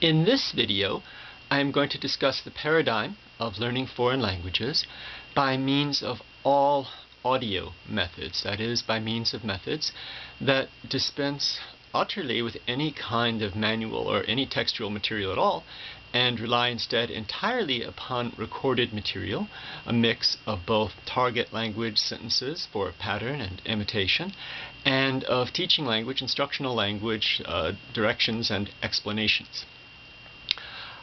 In this video, I am going to discuss the paradigm of learning foreign languages by means of all audio methods, that is, by means of methods that dispense utterly with any kind of manual or any textual material at all, and rely instead entirely upon recorded material, a mix of both target language sentences for pattern and imitation, and of teaching language, instructional language, directions and explanations.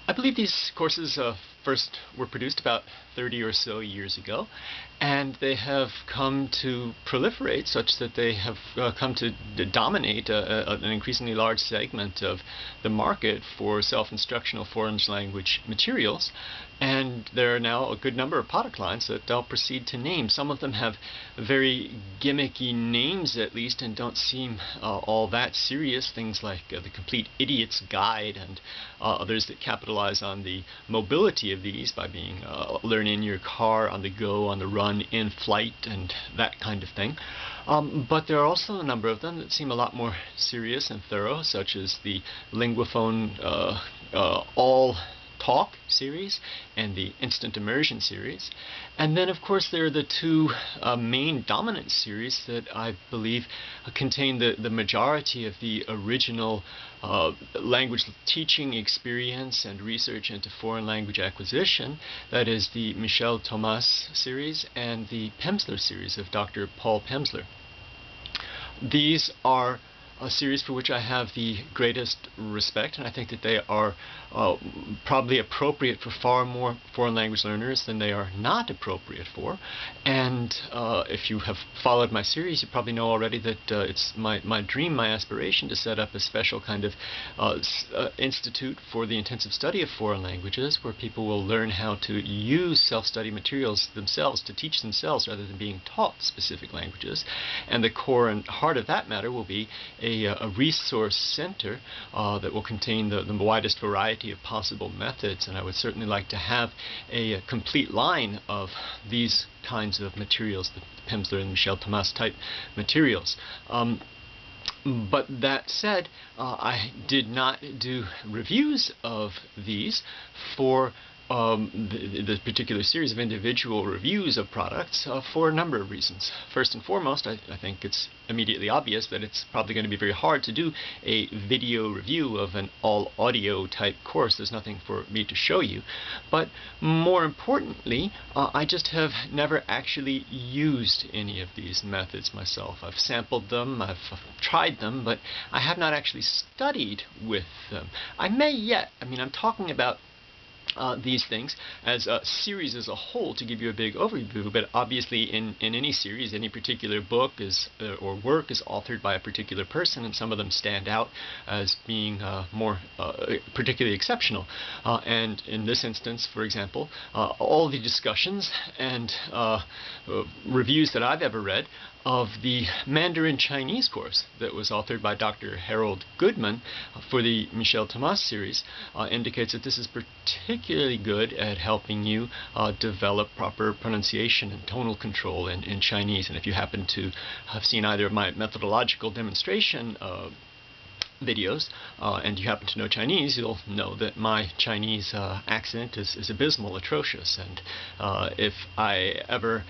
I believe these courses first were produced about 30 or so years ago, and they have come to proliferate such that they have come to dominate an increasingly large segment of the market for self-instructional foreign language materials. And there are now a good number of product lines that I'll proceed to name. Some of them have very gimmicky names, at least, and don't seem all that serious. Things like the Complete Idiot's Guide, and others that capitalize on the mobility of these by being learn in your car, on the go, on the run, in flight, and that kind of thing. But there are also a number of them that seem a lot more serious and thorough, such as the Linguaphone All Talk series and the Instant Immersion series. And then, of course, there are the two main dominant series that I believe contain the majority of the original language teaching experience and research into foreign language acquisition. That is the Michel Thomas series and the Pemsler series of Dr. Paul Pemsler. These are a series for which I have the greatest respect, and I think that they are probably appropriate for far more foreign language learners than they are not appropriate for. And if you have followed my series, you probably know already that it's my dream, my aspiration to set up a special kind of institute for the intensive study of foreign languages, where people will learn how to use self-study materials themselves to teach themselves rather than being taught specific languages. And the core and heart of that matter will be a resource center that will contain the widest variety of possible methods, and I would certainly like to have a complete line of these kinds of materials, the Pemsler and Michel Thomas type materials. But that said, I did not do reviews of these for the particular series of individual reviews of products for a number of reasons. First and foremost, I think it's immediately obvious that it's probably going to be very hard to do a video review of an all-audio type course. There's nothing for me to show you. But more importantly, I just have never actually used any of these methods myself. I've sampled them, I've tried them, but I have not actually studied with them. I may yet. I mean, I'm talking about these things as a series as a whole to give you a big overview, but obviously in any series, any particular book is or work is authored by a particular person, and some of them stand out as being more particularly exceptional. And in this instance, for example, all the discussions and reviews that I've ever read of the Mandarin Chinese course that was authored by Dr. Harold Goodman for the Michel Thomas series indicates that this is particularly good at helping you develop proper pronunciation and tonal control in Chinese. And if you happen to have seen either of my methodological demonstration videos, and you happen to know Chinese, you'll know that my Chinese accent is abysmal, atrocious, and if I ever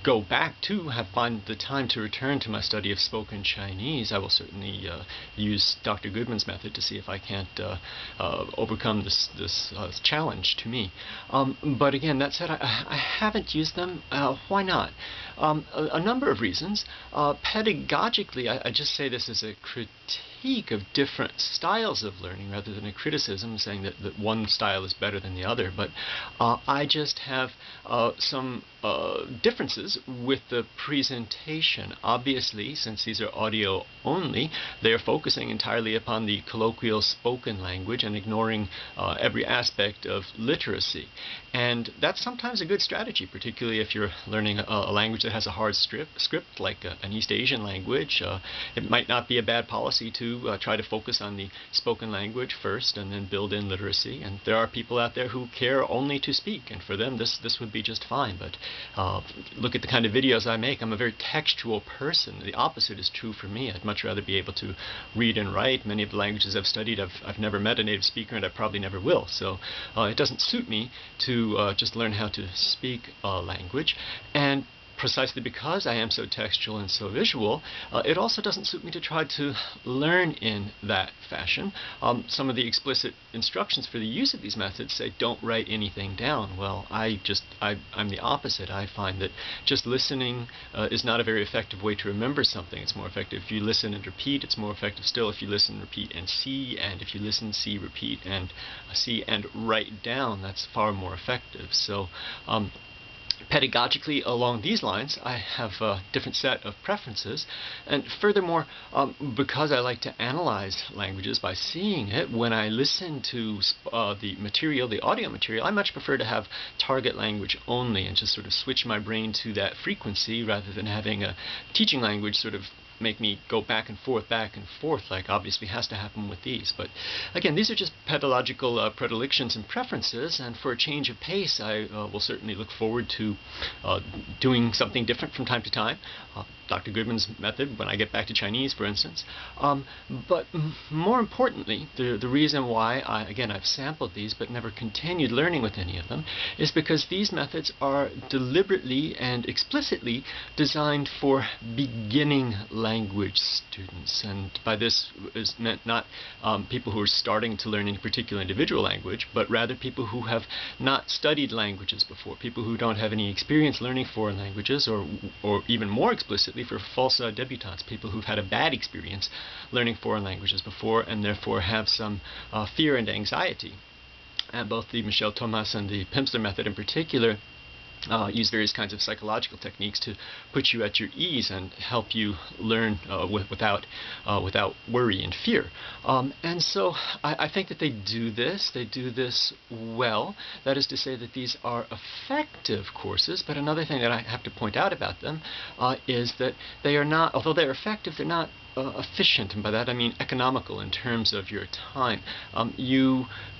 go back to find the time to return to my study of spoken Chinese, I will certainly use Dr. Goodman's method to see if I can't overcome this challenge to me. But again, that said, I haven't used them. Why not? A number of reasons. Pedagogically, I just say this as a critique of different styles of learning rather than a criticism saying that one style is better than the other, but I just have some differences with the presentation. Obviously, since these are audio only, they are focusing entirely upon the colloquial spoken language and ignoring every aspect of literacy. And that's sometimes a good strategy, particularly if you're learning a language that has a hard script like an East Asian language. It might not be a bad policy to to try to focus on the spoken language first and then build in literacy. And there are people out there who care only to speak, and for them this would be just fine. But look at the kind of videos I make. I'm a very textual person. The opposite is true for me. I'd much rather be able to read and write. Many of the languages I've studied, I've never met a native speaker, and I probably never will. So it doesn't suit me to just learn how to speak a language. And precisely because I am so textual and so visual, it also doesn't suit me to try to learn in that fashion. Some of the explicit instructions for the use of these methods say don't write anything down. Well, I'm the opposite. I find that just listening is not a very effective way to remember something. It's more effective if you listen and repeat. It's more effective still if you listen, repeat, and see. And if you listen, see, repeat, and see, and write down, that's far more effective. So pedagogically, along these lines, I have a different set of preferences. And furthermore, because I like to analyze languages by seeing it, when I listen to the material, the audio material, I much prefer to have target language only and just sort of switch my brain to that frequency rather than having a teaching language sort of make me go back and forth, like obviously has to happen with these. But again, these are just pedagogical predilections and preferences, and for a change of pace, I will certainly look forward to doing something different from time to time. Dr. Goodman's method when I get back to Chinese, for instance. But more importantly, the reason why, I've sampled these but never continued learning with any of them, is because these methods are deliberately and explicitly designed for beginning language students. And by this is meant not people who are starting to learn any particular individual language, but rather people who have not studied languages before, people who don't have any experience learning foreign languages, or even more explicitly, for false debutantes, people who've had a bad experience learning foreign languages before and therefore have some fear and anxiety. And both the Michel Thomas and the Pimsleur method in particular use various kinds of psychological techniques to put you at your ease and help you learn without worry and fear. And so I think that they do this well. That is to say that these are effective courses, but another thing that I have to point out about them is that they are not, although they're effective, they're not efficient, and by that I mean economical in terms of your time.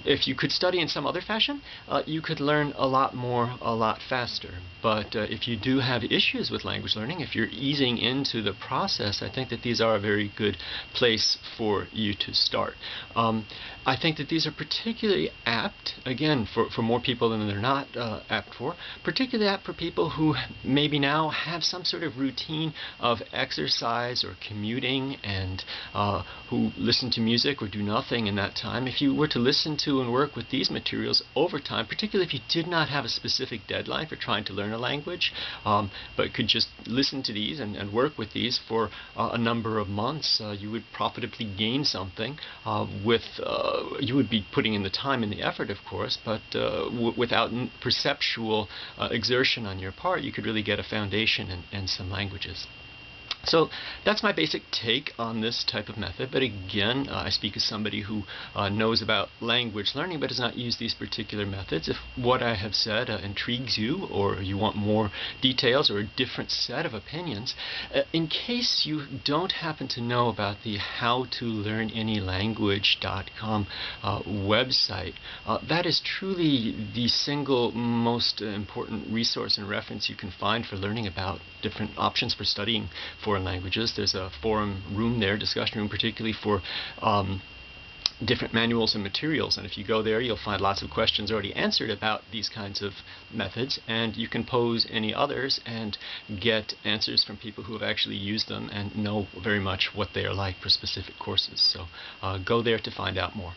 If you could study in some other fashion, you could learn a lot more, a lot faster. But if you do have issues with language learning, if you're easing into the process, I think that these are a very good place for you to start. I think that these are particularly apt, again, for more people than they're not apt for, particularly apt for people who maybe now have some sort of routine of exercise or commuting and who listen to music or do nothing in that time. If you were to listen to and work with these materials over time, particularly if you did not have a specific deadline for trying to learn a language, but could just listen to these and work with these for a number of months, you would profitably gain something you would be putting in the time and the effort, of course, but without perceptual exertion on your part, you could really get a foundation in some languages. So that's my basic take on this type of method, but again, I speak as somebody who knows about language learning but does not use these particular methods. If what I have said intrigues you, or you want more details or a different set of opinions, in case you don't happen to know about the howtolearnanylanguage.com website, that is truly the single most important resource and reference you can find for learning about different options for studying foreign languages. There's a forum room there, discussion room, particularly for different manuals and materials, and if you go there you'll find lots of questions already answered about these kinds of methods, and you can pose any others and get answers from people who have actually used them and know very much what they are like for specific courses. So go there to find out more.